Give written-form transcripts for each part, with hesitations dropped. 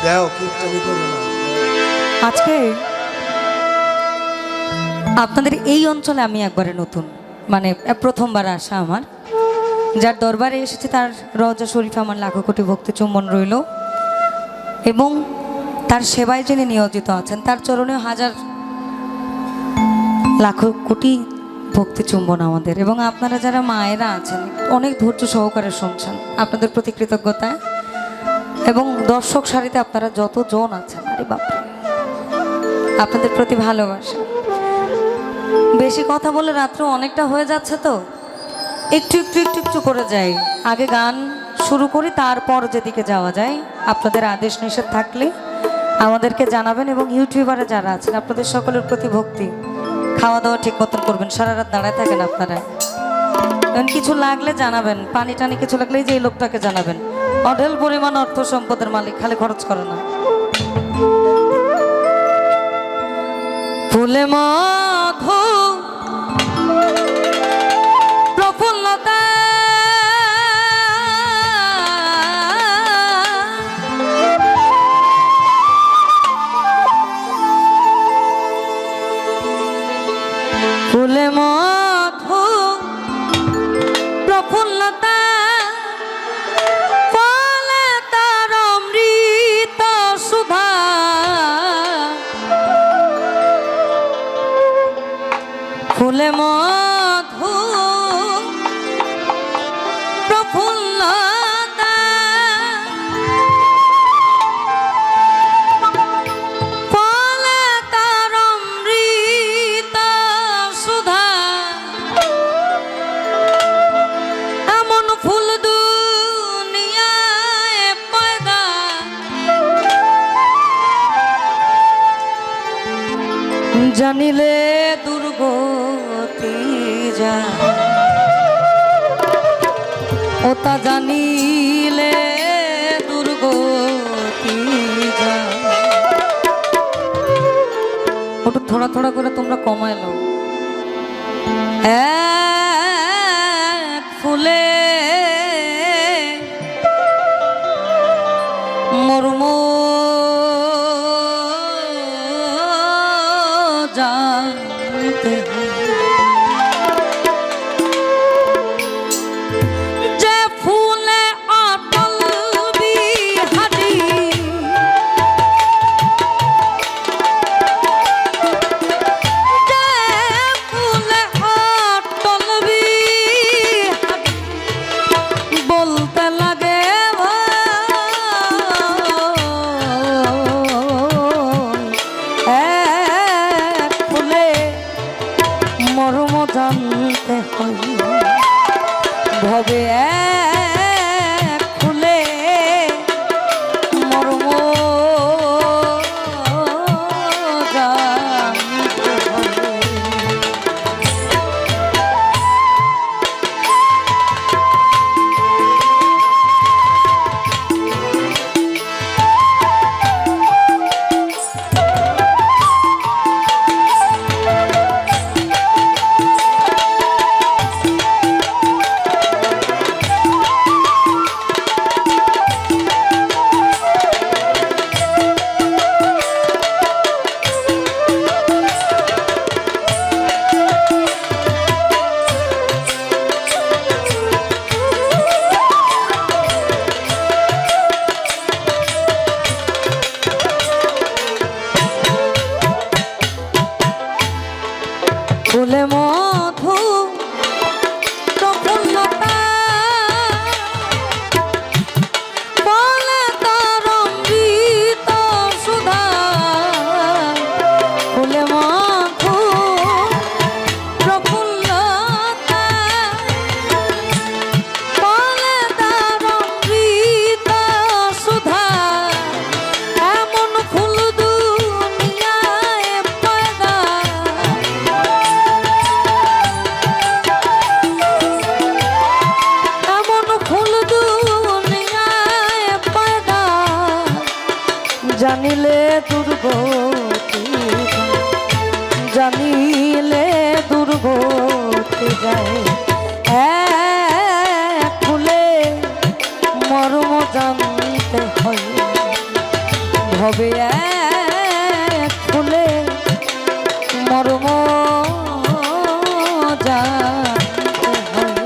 দাও কীর্তনই করো না। আজকে আপনাদের এই অঞ্চলে আমি একবারে নতুন, মানে প্রথমবার আসা আমার। যার দরবারে এসেছে তার রওজা শরীফ আমার লাখো কোটি ভক্তি চুম্বন রইল, এবং তার সেবায় যিনি নিয়োজিত আছেন তার চরণে হাজার লাখো কোটি ভক্তি চুম্বন আমাদের। এবং আপনারা যারা মায়েরা আছেন অনেক ধৈর্য সহকারে শুনছেন, আপনাদের প্রতি কৃতজ্ঞতা। এবং দর্শক সারিতে আপনারা যতজন আছেন, আরে বাপরে, আপনাদের প্রতি ভালোবাসা। বেশি কথা বলে রাত্র অনেকটা হয়ে যাচ্ছে, তো একটু একটু একটু একটু করে যাই। আগে গান শুরু করি, তারপর যেদিকে যাওয়া যায়। আপনাদের আদেশ নিষেধ থাকলে আমাদেরকে জানাবেন। এবং ইউটিউবারে যারা আছেন আপনাদের সকলের প্রতি ভক্তি, খাওয়া দাওয়া ঠিক মতন করবেন, সারা রাত দাঁড়ায় থাকেন আপনারা। এবং কিছু লাগলে জানাবেন, পানি টানি কিছু লাগলে যে এই লোকটাকে জানাবেন। অঢেল পরিমাণ অর্থ সম্পদের মালিক, খালি খরচ করে না। ফুলে মধু প্রফুল্লতা ফুলে মধু প্রফুল্লতা ফলে তার অমৃত সুধা ফুলে মধু প্রফুল্লতা ফলে তার অমৃত সুধা এমন ফুল দুনিয়ায় পয়দা জানিলে দুর্গতি যা ওটা জানিলে দুর্গতি যা। ওটা থোড়া থোড়া করে তোমরা কমায় লো। এক ফুলে মর্ম জানতে যে ফুলে অটল বিহারি যে ফুলে অটল বিহারি বলতে লাগে এক ফুলে মর্ম জানতে হয় ভবে এক ফুলে মর্ম জানতে হয়। ফুলে মধু প্রফুল্লতা ফলে তার অমৃত সুধা ফুলে মধু প্রফুল্লতা ফলে তার অমৃত সুধা এমন ফুল দুনিয়ায় পয়দা জানিলে দুর্গতি জানিলে দুর্গতি যায় এক ফুলে মর্ম জানতে হয় ভবে এক ফুলে মরম জানতে হয়।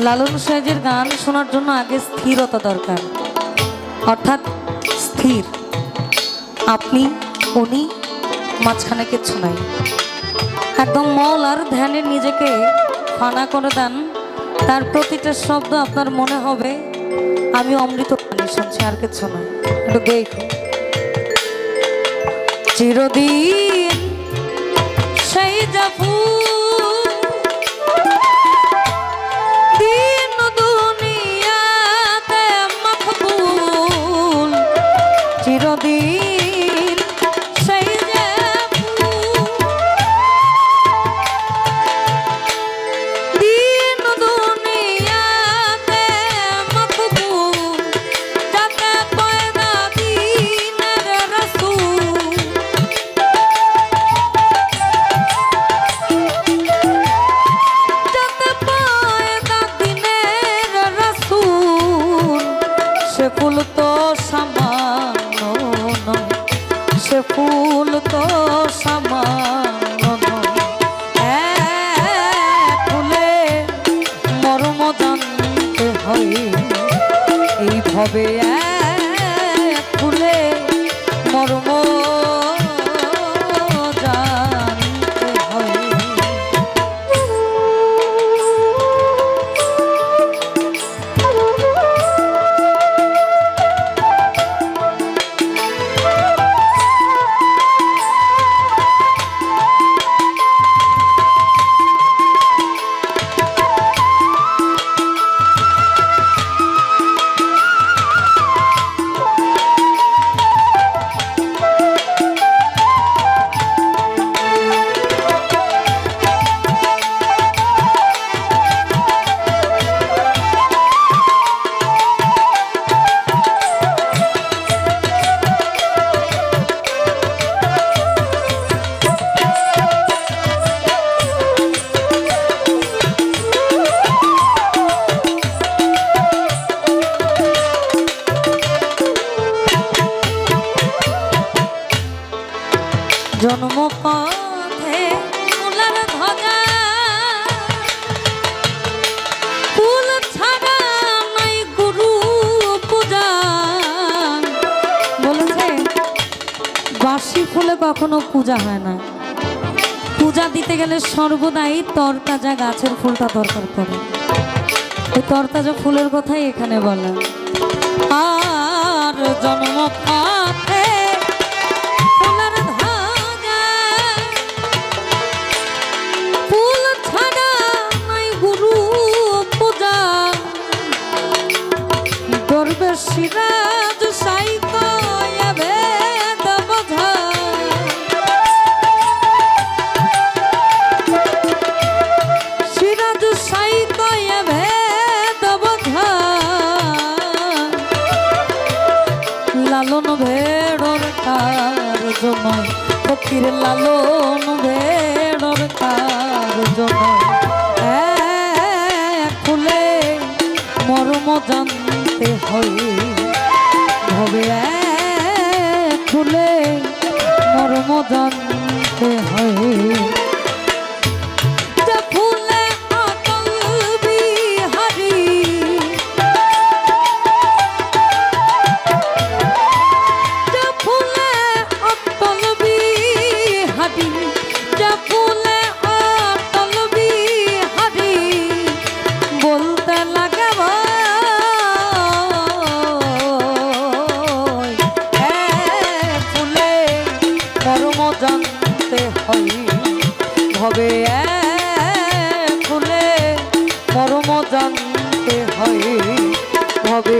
লালন সাহেবের গান শোনার জন্য আগে স্থিরতা দরকার, অর্থাৎ স্থির। আপনি উনি মাঝখানে কিচ্ছু নাই, একদম মল আর ধ্যানে নিজেকে ফানা করে দেন। তার প্রতিটা শব্দ আপনার মনে হবে আমি অমৃত পানি শুনছি, আর কিচ্ছু নয়। একটু দেখো, চিরদিন সেই জাফু চিরদিন সেই যে দিন দুনিয়াতে মকবুল, যাকে পয়দা দিনের রাসূল, যাকে পয়দা দিনের রাসূল, সে ফুল তো সামান্য, সে ফুল তো সামান্য ফুলে মর্ম জানতে হয়। এই ভবে ফুলে মর্ম জানতে হয়। জন্ম পথে ফুলের ধ্বজা, ফুল ছাড়া নাই গুরু পূজা। বলেছে বাসি ফুলে কখনো পূজা হয় না, পূজা দিতে গেলে সর্বদাই তরতাজা গাছের ফুলটা দরকার পড়ে। ওই তরতাজা ফুলের কথাই এখানে বলা। আর জন্ম পথে ফুলের ধ্বজা, ফুল ছাড়া নাই গুরু পূজা। দরবেশ সিরাজ সাইকো বেদ বোঝা, সিরাজ সাইকো বেদ বোঝা। লালন ভেড়র কার্য নয়, ফকির লালন ভেড়র কার্য নয়। ফুলে মর্ম জানতে হয়, ভবে ফুলে মর্ম জানতে হয়। জানতে হয়। ভবে ফুলে মর্ম জানতে হয় ভবে